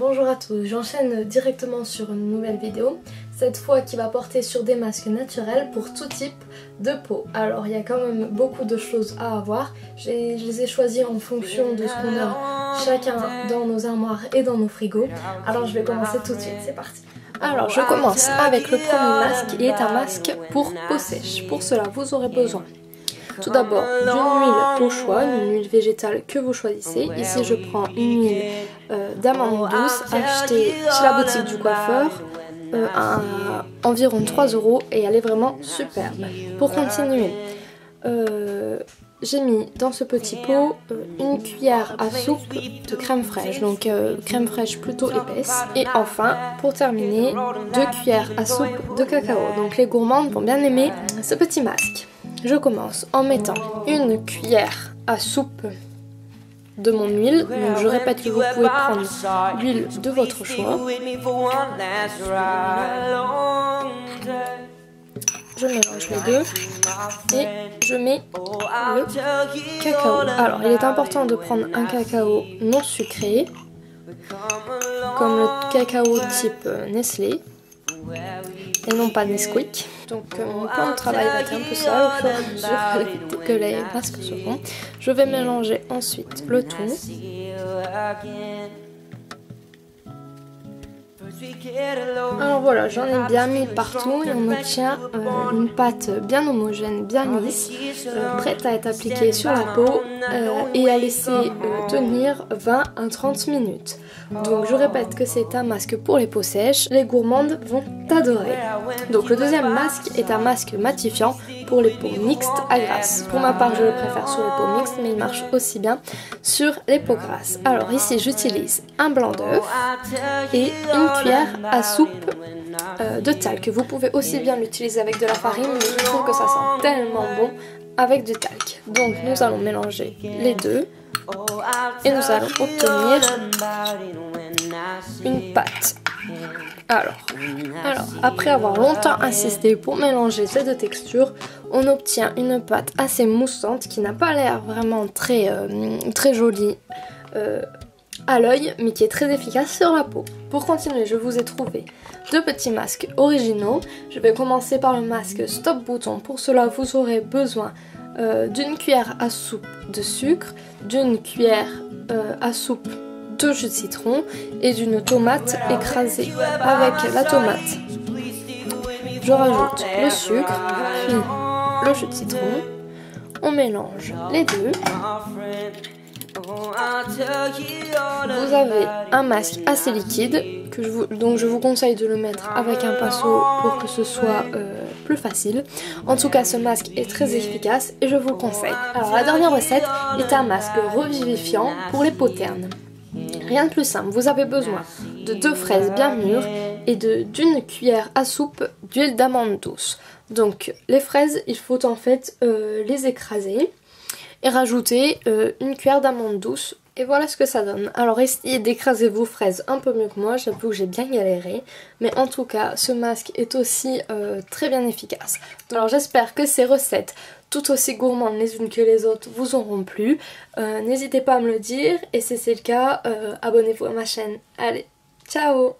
Bonjour à tous, j'enchaîne directement sur une nouvelle vidéo, cette fois qui va porter sur des masques naturels pour tout type de peau. Alors il y a quand même beaucoup de choses à avoir, je les ai choisis en fonction de ce qu'on a chacun dans nos armoires et dans nos frigos. Alors je vais commencer tout de suite, c'est parti. Alors je commence avec le premier masque qui est un masque pour peau sèche. Pour cela vous aurez besoin tout d'abord d'une huile au choix, une huile végétale que vous choisissez. Ici je prends une huile d'amande douce achetée chez la boutique du coiffeur à environ 3 € et elle est vraiment superbe. Pour continuer, j'ai mis dans ce petit pot une cuillère à soupe de crème fraîche, donc crème fraîche plutôt épaisse. Et enfin, pour terminer, 2 cuillères à soupe de cacao. Donc les gourmandes vont bien aimer ce petit masque. Je commence en mettant une cuillère à soupe de mon huile. Donc je répète que vous pouvez prendre l'huile de votre choix. Je mélange les deux et je mets le cacao. Alors il est important de prendre un cacao non sucré, comme le cacao type Nestlé et non pas Nesquik. Donc mon plan de travail va être un peu ça au fur et à mesure que les masques se font. Je vais mélanger ensuite le tout. Alors voilà, j'en ai bien mis partout et on obtient une pâte bien homogène, bien lisse, prête à être appliquée sur la peau et à laisser tenir 20 à 30 minutes. Donc je répète que c'est un masque pour les peaux sèches, les gourmandes vont adorer. Donc le deuxième masque est un masque matifiant pour les peaux mixtes à grasses. Pour ma part je le préfère sur les peaux mixtes mais il marche aussi bien sur les peaux grasses. Alors ici j'utilise un blanc d'œuf et une cuillère à soupe de talc. Vous pouvez aussi bien l'utiliser avec de la farine mais je trouve que ça sent tellement bon avec du talc. Donc nous allons mélanger les deux et nous allons obtenir une pâte. Alors, après avoir longtemps insisté pour mélanger ces deux textures, on obtient une pâte assez moussante qui n'a pas l'air vraiment très jolie à l'œil, mais qui est très efficace sur la peau. Pour continuer, je vous ai trouvé deux petits masques originaux. Je vais commencer par le masque Stop Bouton. Pour cela, vous aurez besoin d'une cuillère à soupe de sucre, d'une cuillère à soupe de jus de citron et d'une tomate écrasée. Avec la tomate, je rajoute le sucre, puis le jus de citron. On mélange les deux. Vous avez un masque assez liquide, donc je vous conseille de le mettre avec un pinceau pour que ce soit plus facile. En tout cas, ce masque est très efficace et je vous le conseille. Alors la dernière recette est un masque revivifiant pour les peaux ternes. Rien de plus simple, vous avez besoin de 2 fraises bien mûres et d'une cuillère à soupe d'huile d'amande douce. Donc les fraises, il faut en fait les écraser et rajouter une cuillère d'amande douce. Et voilà ce que ça donne. Alors essayez d'écraser vos fraises un peu mieux que moi, j'avoue que j'ai bien galéré. Mais en tout cas, ce masque est aussi très bien efficace. Alors j'espère que ces recettes, tout aussi gourmandes les unes que les autres, vous auront plu. N'hésitez pas à me le dire et si c'est le cas, abonnez-vous à ma chaîne. Allez, ciao!